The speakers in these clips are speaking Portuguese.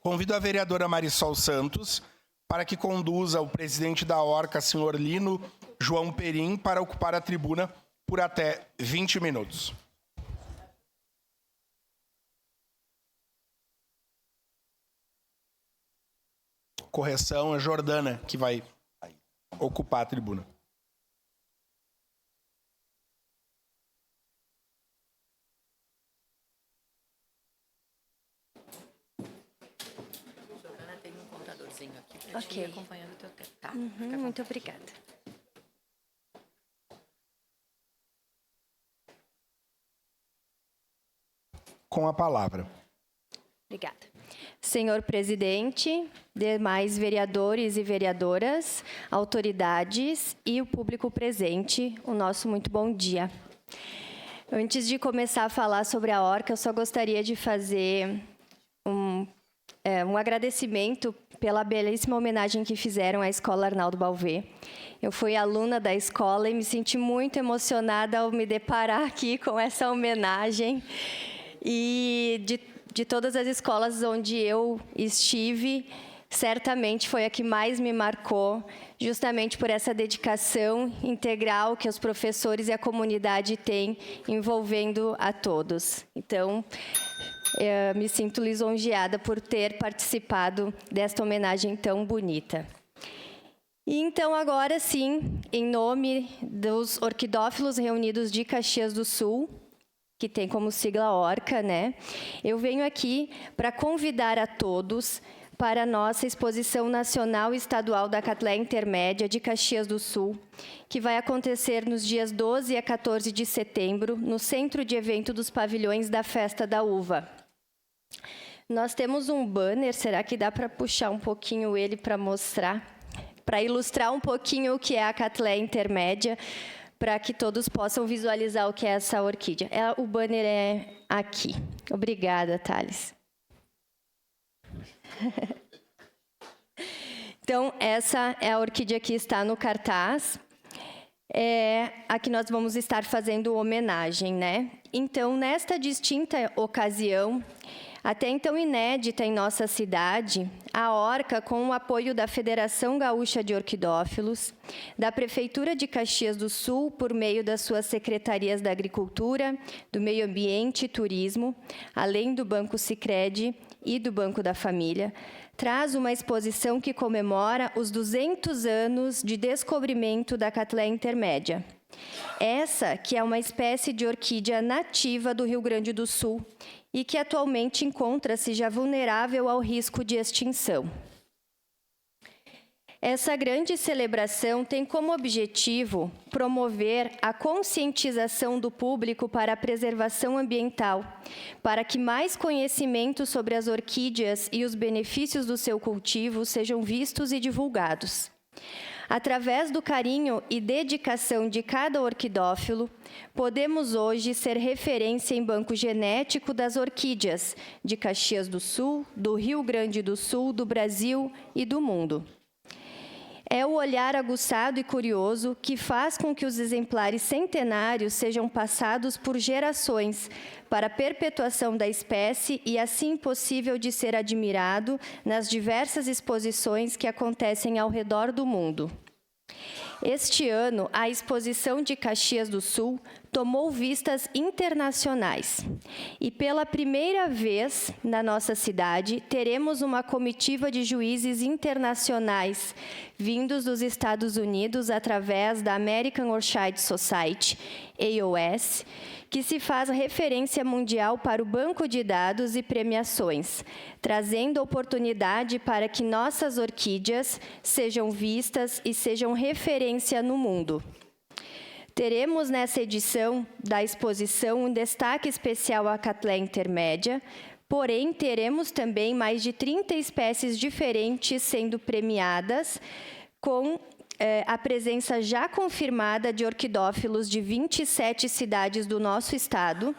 Convido a vereadora Marisol Santos para que conduza o presidente da Orca, senhor Lino João Perim, para ocupar a tribuna por até 20 minutos. Correção, é Jordana que vai ocupar a tribuna. Jordana, tem um contadorzinho aqui para Ok. te ir acompanhando o teu tempo, tá? Muito obrigada. Com a palavra. Obrigada. Senhor presidente, demais vereadores e vereadoras, autoridades e o público presente, o nosso muito bom dia. Antes de começar a falar sobre a Orca, eu só gostaria de fazer um agradecimento pela belíssima homenagem que fizeram à Escola Arnaldo Balvê. Eu fui aluna da escola e me senti muito emocionada ao me deparar aqui com essa homenagem. E de todas as escolas onde eu estive, certamente foi a que mais me marcou, justamente por essa dedicação integral que os professores e a comunidade têm envolvendo a todos. Então, eu me sinto lisonjeada por ter participado desta homenagem tão bonita. E então, agora sim, em nome dos orquidófilos reunidos de Caxias do Sul, que tem como sigla Orca, né? Eu venho aqui para convidar a todos para a nossa Exposição Nacional e Estadual da Catleya Intermédia de Caxias do Sul, que vai acontecer nos dias 12 a 14 de setembro, no Centro de Evento dos Pavilhões da Festa da Uva. Nós temos um banner, será que dá para puxar um pouquinho ele para mostrar? Para ilustrar um pouquinho o que é a Catleya Intermédia, para que todos possam visualizar o que é essa orquídea. O banner é aqui. Obrigada, Thales. Então, essa é a orquídea que está no cartaz. A que nós vamos estar fazendo homenagem, né? Então, nesta distinta ocasião, até então inédita em nossa cidade, a Orca, com o apoio da Federação Gaúcha de Orquidófilos, da Prefeitura de Caxias do Sul, por meio das suas secretarias da Agricultura, do Meio Ambiente e Turismo, além do Banco Sicredi e do Banco da Família, traz uma exposição que comemora os 200 anos de descobrimento da Catleya Intermédia. Essa que é uma espécie de orquídea nativa do Rio Grande do Sul e que atualmente encontra-se já vulnerável ao risco de extinção. Essa grande celebração tem como objetivo promover a conscientização do público para a preservação ambiental, para que mais conhecimentos sobre as orquídeas e os benefícios do seu cultivo sejam vistos e divulgados. Através do carinho e dedicação de cada orquidófilo, podemos hoje ser referência em banco genético das orquídeas de Caxias do Sul, do Rio Grande do Sul, do Brasil e do mundo. É o olhar aguçado e curioso que faz com que os exemplares centenários sejam passados por gerações para a perpetuação da espécie e assim possível de ser admirado nas diversas exposições que acontecem ao redor do mundo. Este ano, a exposição de Caxias do Sul tomou vistas internacionais. E pela primeira vez na nossa cidade, teremos uma comitiva de juízes internacionais vindos dos Estados Unidos através da American Orchid Society, AOS, que se faz referência mundial para o banco de dados e premiações, trazendo oportunidade para que nossas orquídeas sejam vistas e sejam referência no mundo. Teremos nessa edição da exposição um destaque especial à Catleya Intermédia, porém teremos também mais de 30 espécies diferentes sendo premiadas, com a presença já confirmada de orquidófilos de 27 cidades do nosso estado,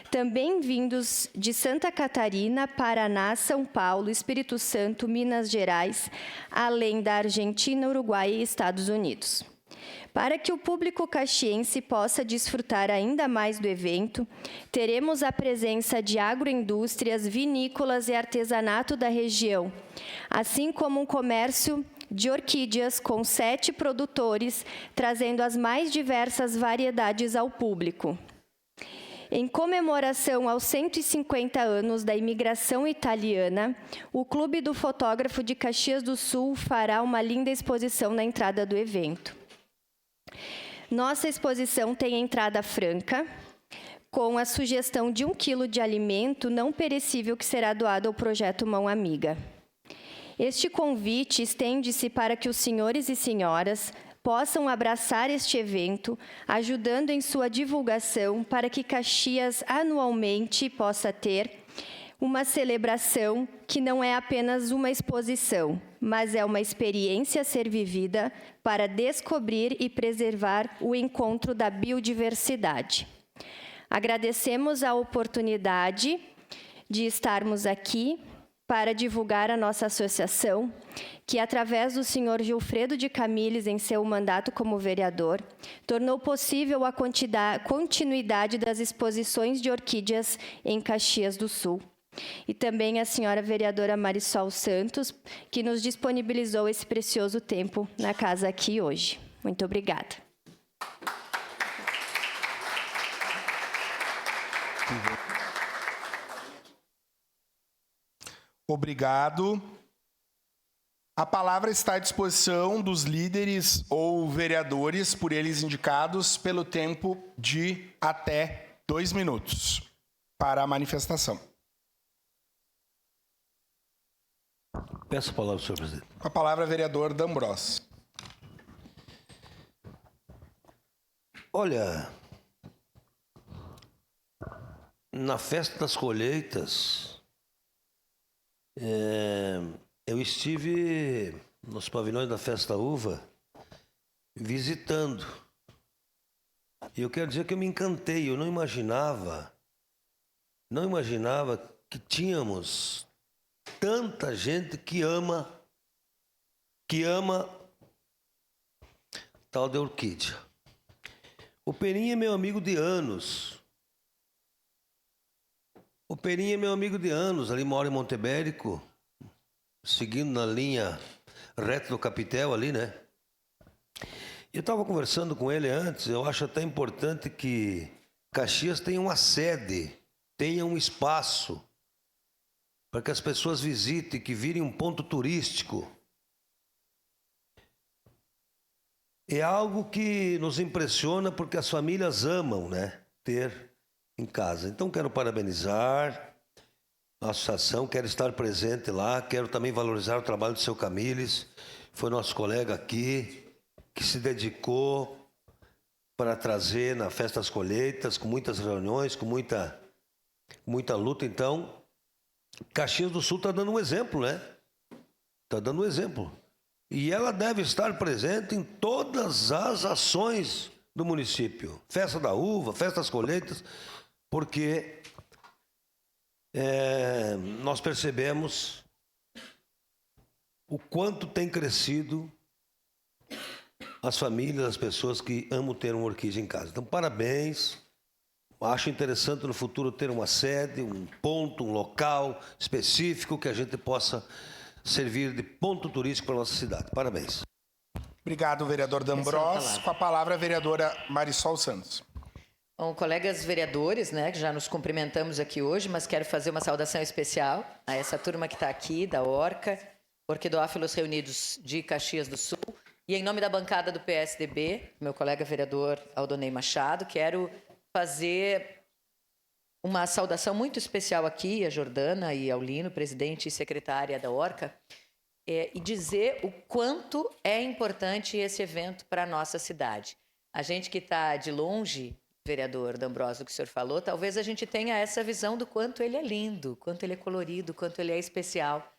também vindos de Santa Catarina, Paraná, São Paulo, Espírito Santo, Minas Gerais, além da Argentina, Uruguai e Estados Unidos. Para que o público caxiense possa desfrutar ainda mais do evento, teremos a presença de agroindústrias, vinícolas e artesanato da região, assim como um comércio de orquídeas com 7 produtores, trazendo as mais diversas variedades ao público. Em comemoração aos 150 anos da imigração italiana, o Clube do Fotógrafo de Caxias do Sul fará uma linda exposição na entrada do evento. Nossa exposição tem entrada franca, com a sugestão de 1 quilo de alimento não perecível que será doado ao projeto Mão Amiga. Este convite estende-se para que os senhores e senhoras possam abraçar este evento, ajudando em sua divulgação para que Caxias anualmente possa ter uma celebração que não é apenas uma exposição, mas é uma experiência a ser vivida para descobrir e preservar o encontro da biodiversidade. Agradecemos a oportunidade de estarmos aqui para divulgar a nossa associação, que, através do senhor Gilfredo de Camilles, em seu mandato como vereador, tornou possível a continuidade das exposições de orquídeas em Caxias do Sul. E também a senhora vereadora Marisol Santos, que nos disponibilizou esse precioso tempo na casa aqui hoje. Muito obrigada. Obrigado. A palavra está à disposição dos líderes ou vereadores, por eles indicados, pelo tempo de até 2 minutos para a manifestação. Peço a palavra, senhor presidente. Com a palavra, vereador D'Ambrosio. Olha, na festa das colheitas, eu estive nos pavilhões da Festa da Uva visitando. E eu quero dizer que eu me encantei, eu não imaginava que tínhamos tanta gente que ama tal de orquídea. O Perim é meu amigo de anos. Ali mora em Montebérico, seguindo na linha reta do Capitel ali, né? Eu estava conversando com ele antes, eu acho até importante que Caxias tenha uma sede, tenha um espaço para que as pessoas visitem, que virem um ponto turístico. É algo que nos impressiona porque as famílias amam, né, ter em casa. Então, quero parabenizar a associação, quero estar presente lá, quero também valorizar o trabalho do seu Camilles, foi nosso colega aqui, que se dedicou para trazer na Festa das Colheitas, com muitas reuniões, com muita luta. Então, Caxias do Sul está dando um exemplo, né? Está dando um exemplo. E ela deve estar presente em todas as ações do município. Festa da Uva, Festa das Colheitas, porque nós percebemos o quanto tem crescido as famílias, as pessoas que amam ter uma orquídea em casa. Então, parabéns. Acho interessante no futuro ter uma sede, um ponto, um local específico que a gente possa servir de ponto turístico para a nossa cidade. Parabéns. Obrigado, vereador D'Ambrosio. Com a palavra, a vereadora Marisol Santos. Bom, colegas vereadores, né, que já nos cumprimentamos aqui hoje, mas quero fazer uma saudação especial a essa turma que está aqui, da Orca, Orquidófilos Reunidos de Caxias do Sul, e em nome da bancada do PSDB, meu colega vereador Aldonei Machado, quero fazer uma saudação muito especial aqui a Jordana e ao Lino, presidente e secretária da Orca, e dizer o quanto é importante esse evento para a nossa cidade. A gente que está de longe, vereador D'Ambrosio, que o senhor falou, talvez a gente tenha essa visão do quanto ele é lindo, quanto ele é colorido, quanto ele é especial.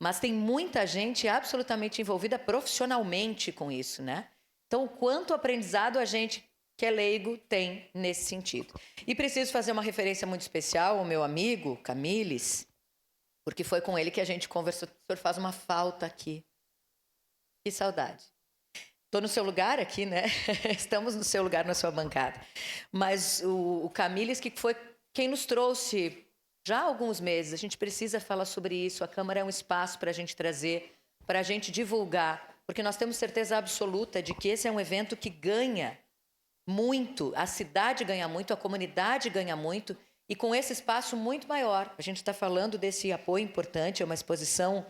Mas tem muita gente absolutamente envolvida profissionalmente com isso, né? Então, o quanto aprendizado a gente que é leigo tem nesse sentido. E preciso fazer uma referência muito especial ao meu amigo, Camilles, porque foi com ele que a gente conversou. O senhor faz uma falta aqui. Que saudade. Estou no seu lugar aqui, né? Estamos no seu lugar, na sua bancada. Mas o Camilles, que foi quem nos trouxe já há alguns meses, a gente precisa falar sobre isso. A Câmara é um espaço para a gente trazer, para a gente divulgar, porque nós temos certeza absoluta de que esse é um evento que ganha muito, a cidade ganha muito, a comunidade ganha muito, e com esse espaço muito maior. A gente está falando desse apoio importante, é uma exposição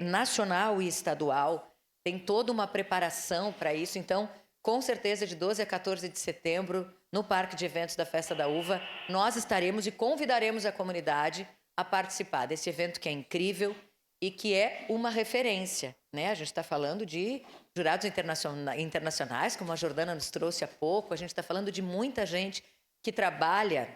nacional e estadual, tem toda uma preparação para isso. Então, com certeza, de 12 a 14 de setembro, no Parque de Eventos da Festa da Uva, nós estaremos e convidaremos a comunidade a participar desse evento que é incrível e que é uma referência, né? A gente está falando de jurados internacionais, como a Jordana nos trouxe há pouco, a gente está falando de muita gente que trabalha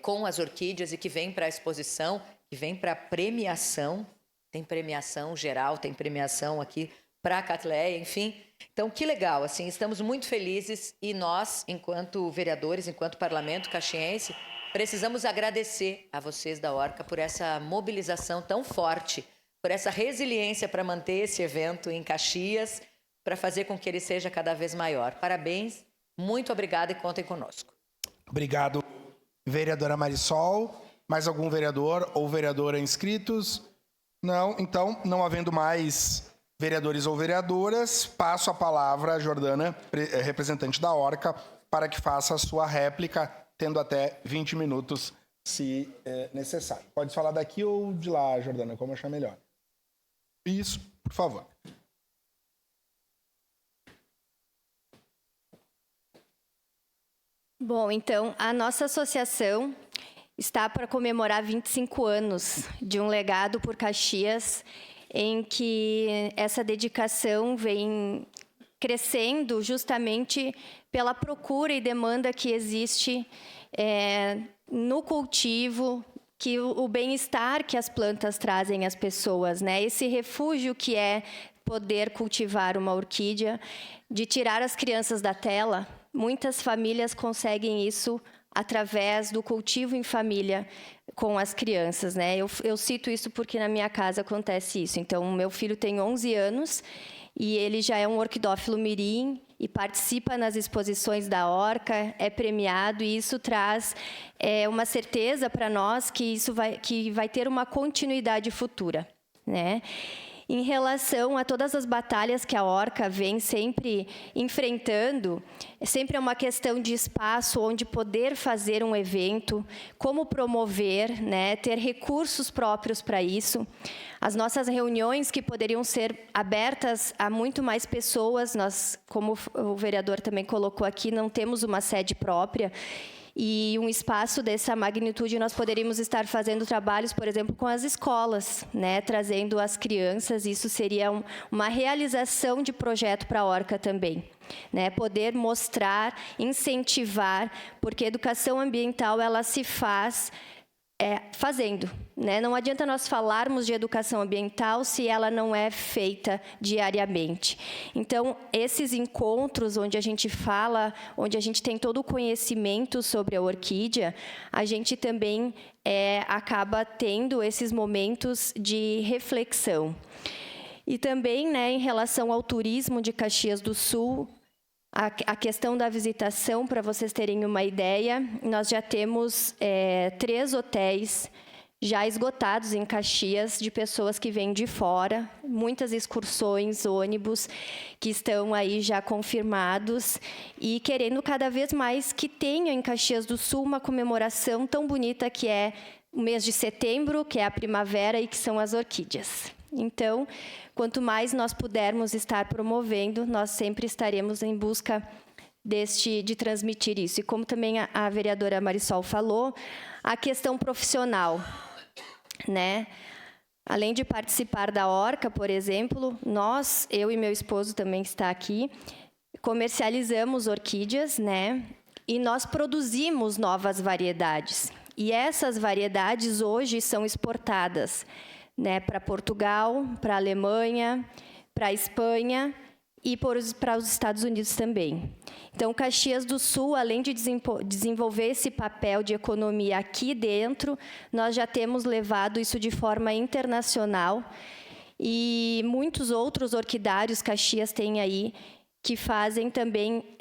com as orquídeas e que vem para a exposição, que vem para a premiação. Tem premiação geral, tem premiação aqui para a Catleia, enfim. Então, que legal, assim, estamos muito felizes e nós, enquanto vereadores, enquanto parlamento caxiense, precisamos agradecer a vocês da Orca por essa mobilização tão forte, por essa resiliência para manter esse evento em Caxias, para fazer com que ele seja cada vez maior. Parabéns, muito obrigada e contem conosco. Obrigado, vereadora Marisol. Mais algum vereador ou vereadora inscritos? Não, então, não havendo mais vereadores ou vereadoras, passo a palavra à Jordana, representante da Orca, para que faça a sua réplica, tendo até 20 minutos, se necessário. Pode falar daqui ou de lá, Jordana, como achar melhor. Isso, por favor. Bom, então, a nossa associação está para comemorar 25 anos de um legado por Caxias, em que essa dedicação vem crescendo justamente pela procura e demanda que existe no cultivo, que o bem-estar que as plantas trazem às pessoas, né? Esse refúgio que é poder cultivar uma orquídea, de tirar as crianças da tela. Muitas famílias conseguem isso através do cultivo em família com as crianças, né? Eu cito isso porque na minha casa acontece isso. Então, meu filho tem 11 anos e ele já é um orquidófilo mirim e participa nas exposições da Orca, é premiado, e isso traz uma certeza para nós que que vai ter uma continuidade futura, né? Em relação a todas as batalhas que a Orca vem sempre enfrentando, sempre é uma questão de espaço onde poder fazer um evento, como promover, né, ter recursos próprios para isso. As nossas reuniões que poderiam ser abertas a muito mais pessoas, nós, como o vereador também colocou aqui, não temos uma sede própria. E um espaço dessa magnitude, nós poderíamos estar fazendo trabalhos, por exemplo, com as escolas, né? Trazendo as crianças. Isso seria uma realização de projeto para a Orca também, né? Poder mostrar, incentivar, porque a educação ambiental ela se faz fazendo, né? Não adianta nós falarmos de educação ambiental se ela não é feita diariamente. Então, esses encontros onde a gente fala, onde a gente tem todo o conhecimento sobre a orquídea, a gente também acaba tendo esses momentos de reflexão. E também, né, em relação ao turismo de Caxias do Sul, a questão da visitação, para vocês terem uma ideia, nós já temos 3 hotéis já esgotados em Caxias, de pessoas que vêm de fora, muitas excursões, ônibus, que estão aí já confirmados, e querendo cada vez mais que tenha em Caxias do Sul uma comemoração tão bonita que é o mês de setembro, que é a primavera e que são as orquídeas. Então, quanto mais nós pudermos estar promovendo, nós sempre estaremos em busca de transmitir isso. E como também a vereadora Marisol falou, a questão profissional, né? Além de participar da Orca, por exemplo, eu e meu esposo também está aqui, comercializamos orquídeas, né? E nós produzimos novas variedades. E essas variedades hoje são exportadas, né, para Portugal, para a Alemanha, para a Espanha e para os Estados Unidos também. Então, Caxias do Sul, além de desenvolver esse papel de economia aqui dentro, nós já temos levado isso de forma internacional e muitos outros orquidários Caxias tem aí, que fazem também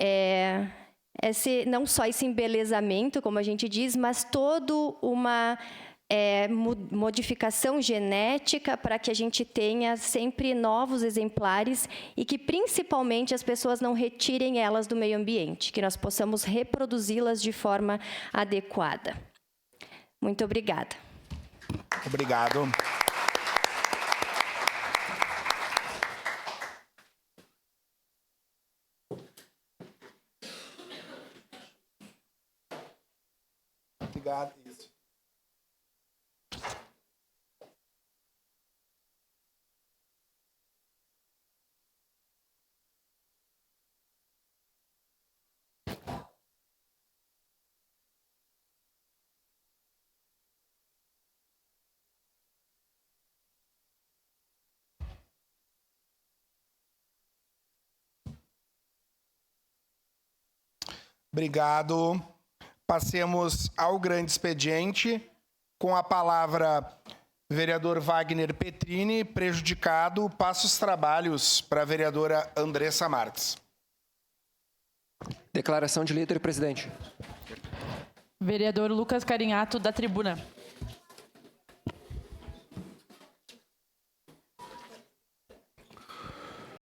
não só esse embelezamento, como a gente diz, mas todo uma modificação genética para que a gente tenha sempre novos exemplares e que, principalmente, as pessoas não retirem elas do meio ambiente, que nós possamos reproduzi-las de forma adequada. Muito obrigada. Obrigado. Obrigado. Isso. Obrigado. Passemos ao grande expediente. Com a palavra, vereador Wagner Petrini, prejudicado. Passo os trabalhos para a vereadora Andressa Marques. Declaração de líder, presidente. Vereador Lucas Carinhato, da tribuna.